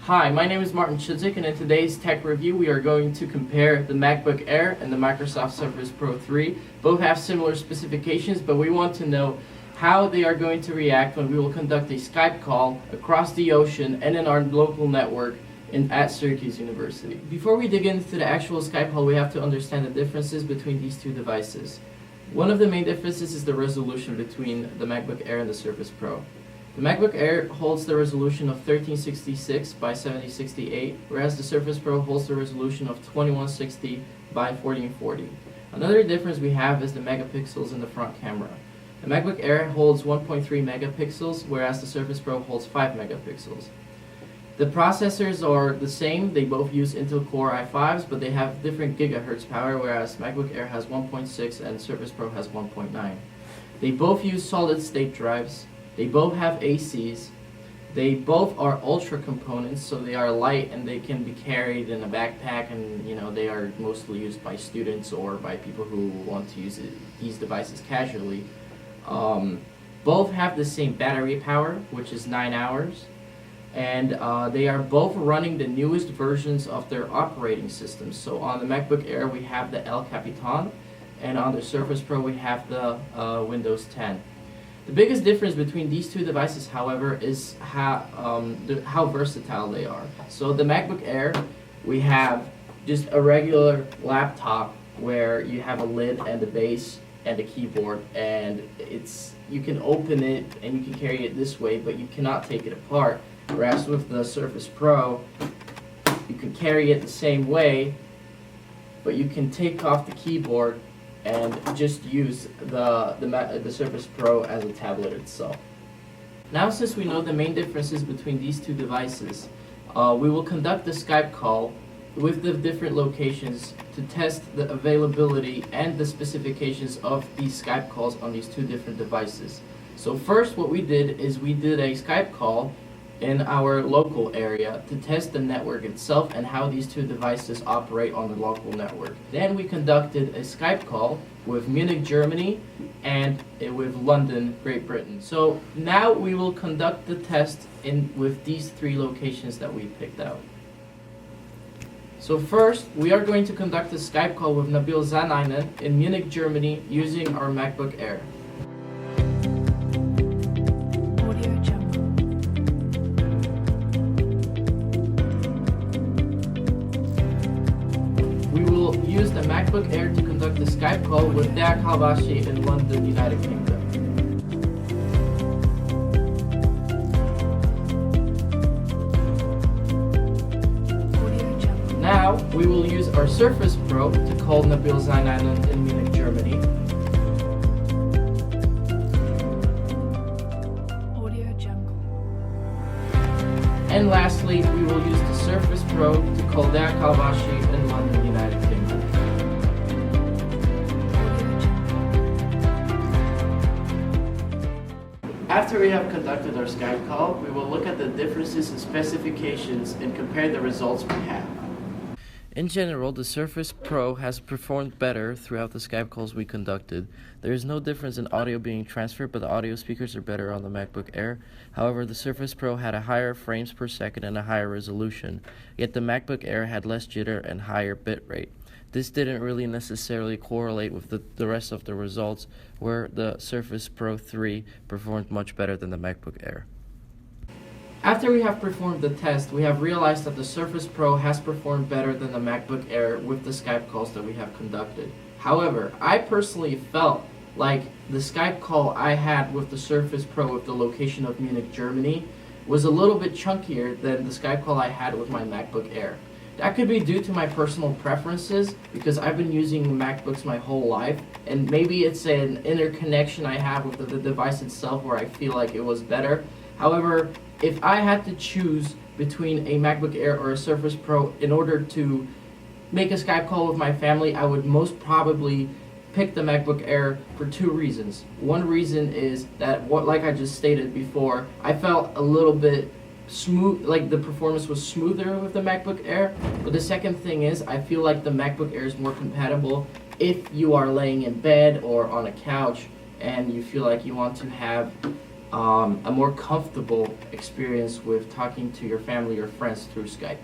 Hi, my name is Martin Chidzik, and in today's tech review we are going to compare the MacBook Air and the Microsoft Surface Pro 3. Both have similar specifications, but we want to know how they are going to react when we will conduct a Skype call across the ocean and in our local network at Syracuse University. Before we dig into the actual Skype call, we have to understand the differences between these two devices. One of the main differences is the resolution between the MacBook Air and the Surface Pro. The MacBook Air holds the resolution of 1366 by 7068, whereas the Surface Pro holds the resolution of 2160 by 1440. Another difference we have is the megapixels in the front camera. The MacBook Air holds 1.3 megapixels, whereas the Surface Pro holds 5 megapixels. The processors are the same, they both use Intel Core i5s, but they have different gigahertz power, whereas MacBook Air has 1.6 and Surface Pro has 1.9. They both use solid-state drives. They both have ACs. They both are ultra components, so they are light and they can be carried in a backpack, and they are mostly used by students or by people who want to use these devices casually. Both have the same battery power, which is 9 hours, and they are both running the newest versions of their operating systems. So on the MacBook Air we have the El Capitan, and on the Surface Pro we have the Windows 10. The biggest difference between these two devices, however, is how versatile they are. So the MacBook Air, we have just a regular laptop where you have a lid and a base and a keyboard, and you can open it and you can carry it this way, but you cannot take it apart. Whereas with the Surface Pro, you can carry it the same way, but you can take off the keyboard and just use the Surface Pro as a tablet itself. Now, since we know the main differences between these two devices, we will conduct the Skype call with the different locations to test the availability and the specifications of these Skype calls on these two different devices. So first, what we did is we did a Skype call in our local area to test the network itself and how these two devices operate on the local network. Then we conducted a Skype call with Munich, Germany, and with London, Great Britain. So now we will conduct the test with these three locations that we picked out. So first, we are going to conduct a Skype call with Nabil Zanainen in Munich, Germany, using our MacBook Air. We will use the MacBook Air to conduct the Skype call with Dea Kalbashi in London, United Kingdom. Now, we will use our Surface Pro to call Nabil Zanainen in Munich, Germany. And lastly, we will use the Surface Pro to call Dea Kalbashi in London, United Kingdom. After we have conducted our Skype call, we will look at the differences in specifications and compare the results we have. In general, the Surface Pro has performed better throughout the Skype calls we conducted. There is no difference in audio being transferred, but the audio speakers are better on the MacBook Air. However, the Surface Pro had a higher frames per second and a higher resolution, yet the MacBook Air had less jitter and higher bitrate. This didn't really necessarily correlate with the rest of the results, where the Surface Pro 3 performed much better than the MacBook Air. After we have performed the test, we have realized that the Surface Pro has performed better than the MacBook Air with the Skype calls that we have conducted. However, I personally felt like the Skype call I had with the Surface Pro with the location of Munich, Germany, was a little bit chunkier than the Skype call I had with my MacBook Air. That could be due to my personal preferences, because I've been using MacBooks my whole life, and maybe it's an interconnection I have with the device itself where I feel like it was better. However, if I had to choose between a MacBook Air or a Surface Pro in order to make a Skype call with my family, I would most probably pick the MacBook Air for two reasons. One reason is that, like I just stated before, I felt a little bit smooth, like the performance was smoother with the MacBook Air. But the second thing is, I feel like the MacBook Air is more compatible if you are laying in bed or on a couch and you feel like you want to have a more comfortable experience with talking to your family or friends through Skype.